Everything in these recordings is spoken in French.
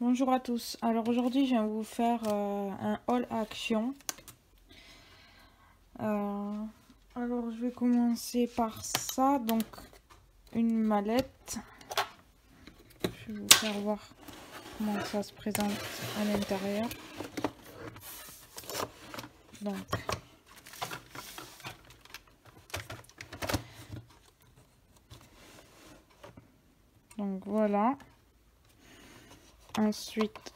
Bonjour à tous. Alors aujourd'hui, je vais vous faire un haul action. Alors je vais commencer par ça. Donc une mallette. Je vais vous faire voir comment ça se présente à l'intérieur. Donc voilà. Ensuite,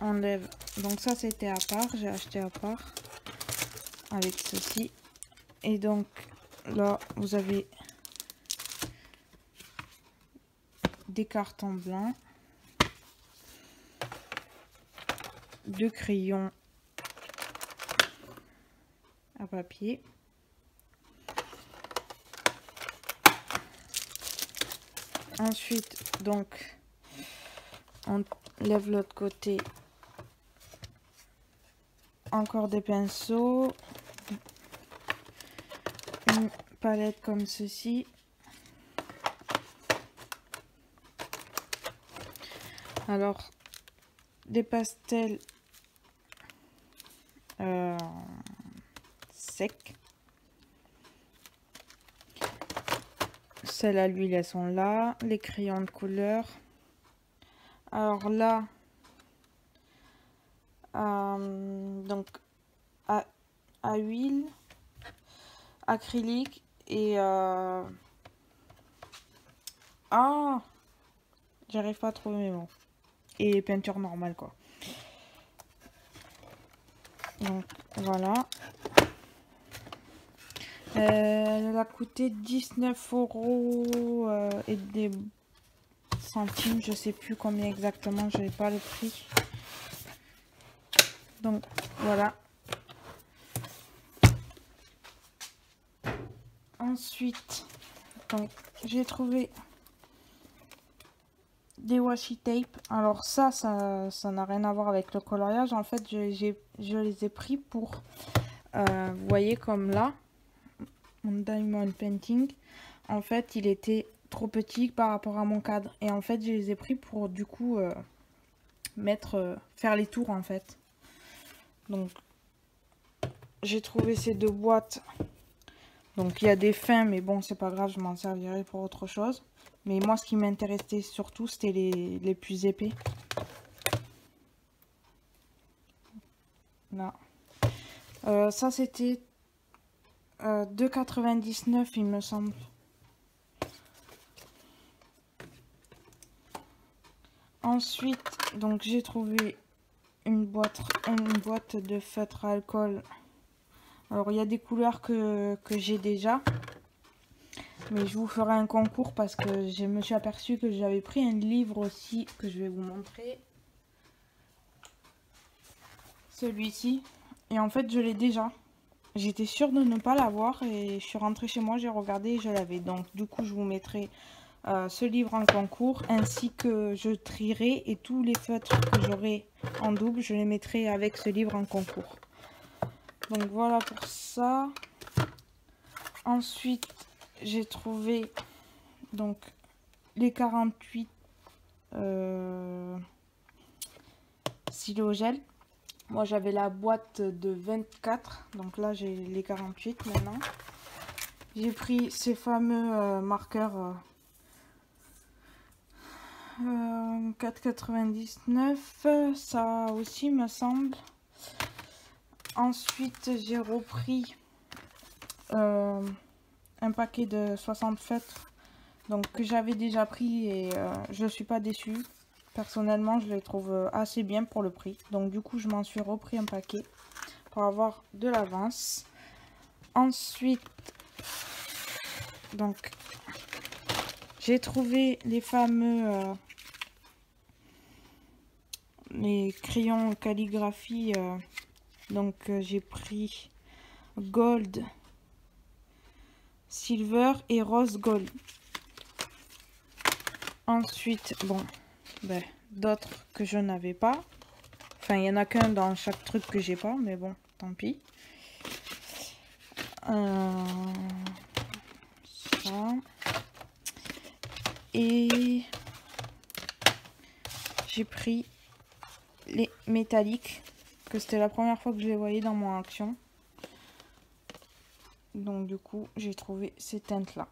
on lève. Donc ça c'était à part, j'ai acheté à part avec ceci. Et donc là vous avez des cartons blancs, deux crayons à papier, ensuite donc on lève l'autre côté, encore des pinceaux, une palette comme ceci, alors des pastels secs, celles à l'huile elles sont là, les crayons de couleur. Alors là donc à huile, acrylique et j'arrive pas à trouver mes mots, et peinture normale quoi. Donc voilà, elle a coûté 19 € et des centimes, je sais plus combien exactement, je n'ai pas le prix. Donc voilà. Ensuite, donc j'ai trouvé des washi tape. Alors ça n'a rien à voir avec le coloriage. En fait, je les ai pris pour, vous voyez comme là, mon diamond painting. En fait, il était trop petit par rapport à mon cadre. Et en fait, je les ai pris pour du coup faire les tours en fait. Donc, j'ai trouvé ces deux boîtes. Donc, il y a des fins, mais bon, c'est pas grave, je m'en servirai pour autre chose. Mais moi, ce qui m'intéressait surtout, c'était les plus épais. Là. Ça, c'était 2,99 il me semble. Ensuite, donc j'ai trouvé une boîte de feutre à alcool. Alors, il y a des couleurs que j'ai déjà. Mais je vous ferai un concours parce que je me suis aperçue que j'avais pris un livre aussi que je vais vous montrer. Celui-ci. Et en fait, je l'ai déjà. J'étais sûre de ne pas l'avoir et je suis rentrée chez moi, j'ai regardé et je l'avais. Donc, du coup, je vous mettrai ce livre en concours ainsi que je trierai et tous les feutres que j'aurai en double, je les mettrai avec ce livre en concours. Donc, voilà pour ça. Ensuite, j'ai trouvé donc les 48 stylos gel. Moi j'avais la boîte de 24, donc là j'ai les 48 maintenant. J'ai pris ces fameux marqueurs 4,99, ça aussi me semble. Ensuite j'ai repris un paquet de 60 feutres, donc que j'avais déjà pris et je ne suis pas déçue. Personnellement, je les trouve assez bien pour le prix. Donc du coup, je m'en suis repris un paquet pour avoir de l'avance. Ensuite, donc j'ai trouvé les fameux les crayons calligraphie. Donc j'ai pris gold, silver et rose gold. Ensuite, bon, d'autres que je n'avais pas. Enfin, il y en a qu'un dans chaque truc que j'ai pas, mais bon, tant pis. ça. Et j'ai pris les métalliques, que c'était la première fois que je les voyais dans mon action. Donc du coup, j'ai trouvé ces teintes-là.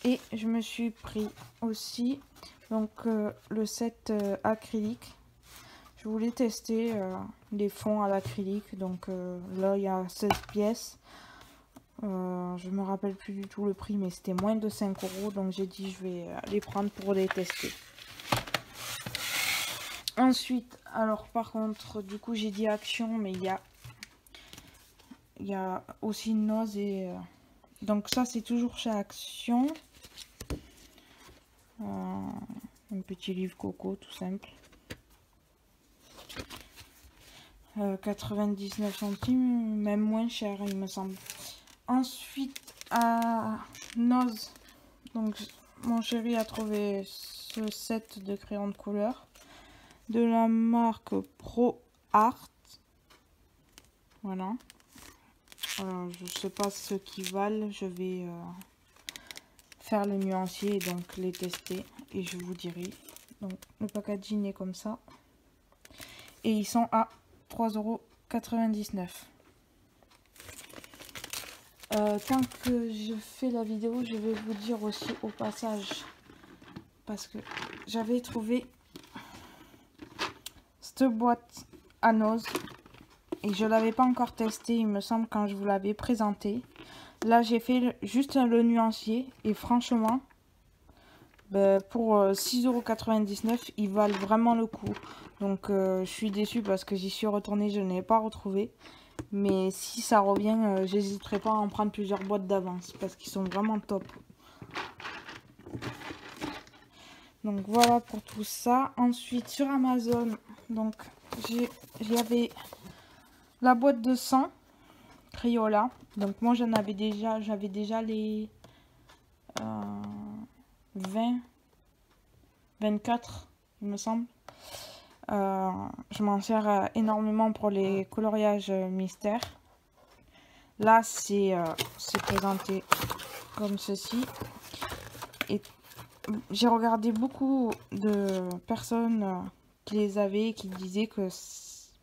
Et je me suis pris aussi donc le set acrylique. Je voulais tester les fonds à l'acrylique. Donc là, il y a 16 pièces. Je me rappelle plus du tout le prix, mais c'était moins de 5 €. Donc j'ai dit je vais les prendre pour les tester. Ensuite, alors par contre, du coup j'ai dit Action, mais il y a aussi Noz et... donc ça c'est toujours chez Action. Un petit livre coco tout simple. 99 centimes, même moins cher il me semble. Ensuite à Noz, donc mon chéri a trouvé ce set de crayons de couleur de la marque Pro Art. Voilà. Je sais pas ce qu'ils valent, je vais faire le nuancier et donc les tester et je vous dirai. Donc le packaging est comme ça et ils sont à 3,99 €. Tant que je fais la vidéo, je vais vous dire aussi au passage, parce que j'avais trouvé cette boîte à Noz et je l'avais pas encore testé, il me semble, quand je vous l'avais présenté. Là j'ai fait juste le nuancier et franchement pour 6,99 €, ils valent vraiment le coup. Donc je suis déçue parce que j'y suis retournée, je ne l'ai pas retrouvé. Mais si ça revient, j'hésiterai pas à en prendre plusieurs boîtes d'avance parce qu'ils sont vraiment top. Donc voilà pour tout ça. Ensuite sur Amazon, donc j'avais la boîte de 100 Crayola. Donc moi j'avais déjà les 20, 24 il me semble. Je m'en sers énormément pour les coloriages mystères. Là c'est présenté comme ceci. Et j'ai regardé beaucoup de personnes qui les avaient et qui disaient que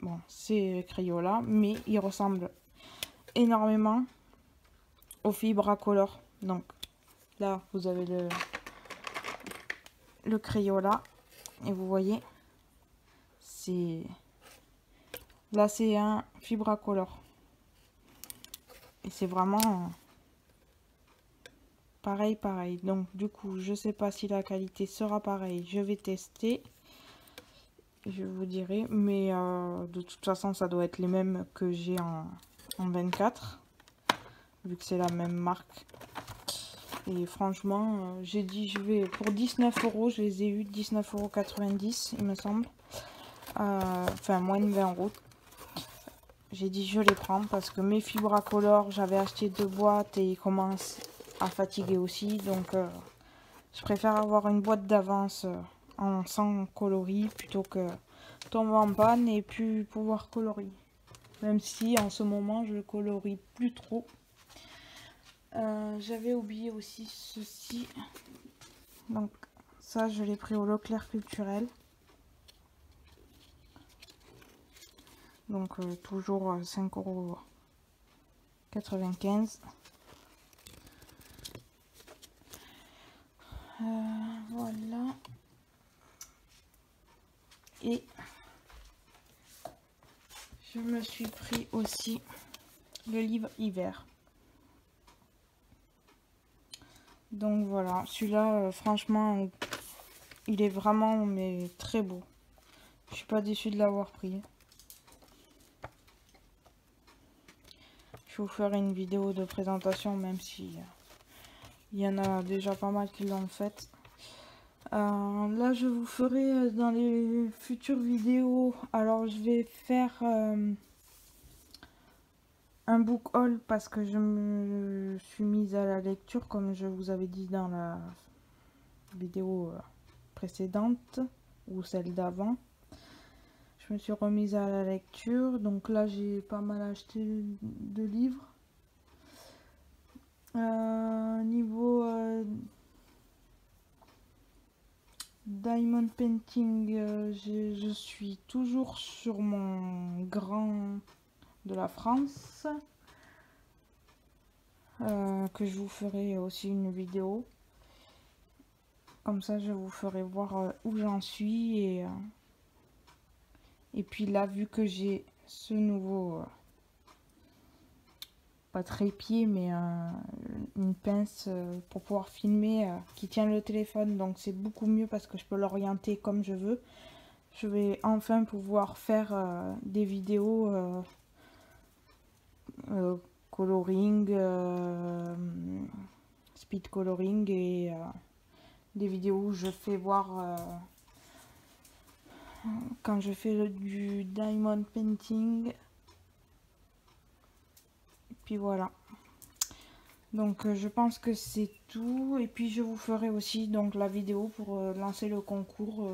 bon, c'est Crayola, mais il ressemble énormément aux fibres à color. Donc là vous avez le Crayola et vous voyez là c'est un fibre à color et c'est vraiment pareil. Donc du coup je sais pas si la qualité sera pareille, je vais tester, je vous dirai, mais de toute façon ça doit être les mêmes que j'ai en 24 vu que c'est la même marque. Et franchement j'ai dit je vais pour 19 €, je les ai eu 19,90 € il me semble, enfin moins de 20 €. J'ai dit je les prends parce que mes fibres à color, j'avais acheté 2 boîtes et ils commencent à fatiguer aussi. Donc je préfère avoir une boîte d'avance en sans coloris plutôt que tomber en panne et puis pouvoir colorier. Même si en ce moment je colorie plus trop. J'avais oublié aussi ceci. Donc ça je l'ai pris au Leclerc Culturel. Donc toujours 5,95 €. Voilà. Et je me suis pris aussi le livre hiver. Donc voilà, celui-là franchement il est vraiment mais très beau. Je suis pas déçue de l'avoir pris. Je vous ferai une vidéo de présentation, même si il y en a déjà pas mal qui l'ont fait. Là je vous ferai dans les futures vidéos, alors je vais faire un book haul parce que je me suis mise à la lecture comme je vous avais dit dans la vidéo précédente ou celle d'avant. Je me suis remise à la lecture, donc là j'ai pas mal acheté de livres. Niveau diamond painting, je suis toujours sur mon grand de la France, que je vous ferai aussi une vidéo. Comme ça, je vous ferai voir où j'en suis. Et puis là, vu que j'ai ce nouveau, pas trépied, mais une pince pour pouvoir filmer qui tient le téléphone. Donc c'est beaucoup mieux parce que je peux l'orienter comme je veux. Je vais enfin pouvoir faire des vidéos coloring, speed coloring et des vidéos où je fais voir quand je fais du diamond painting. Et puis voilà. Donc je pense que c'est tout. Et puis je vous ferai aussi donc la vidéo pour lancer le concours.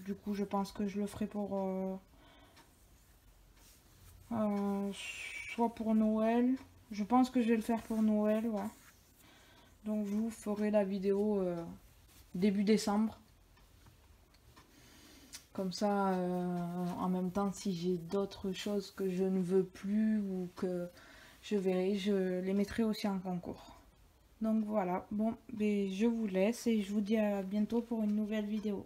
Du coup je pense que je le ferai pour soit pour Noël. Je pense que je vais le faire pour Noël, ouais. Donc je vous ferai la vidéo début décembre. Comme ça, en même temps, si j'ai d'autres choses que je ne veux plus ou que je verrai, je les mettrai aussi en concours. Donc voilà, bon, mais je vous laisse et je vous dis à bientôt pour une nouvelle vidéo.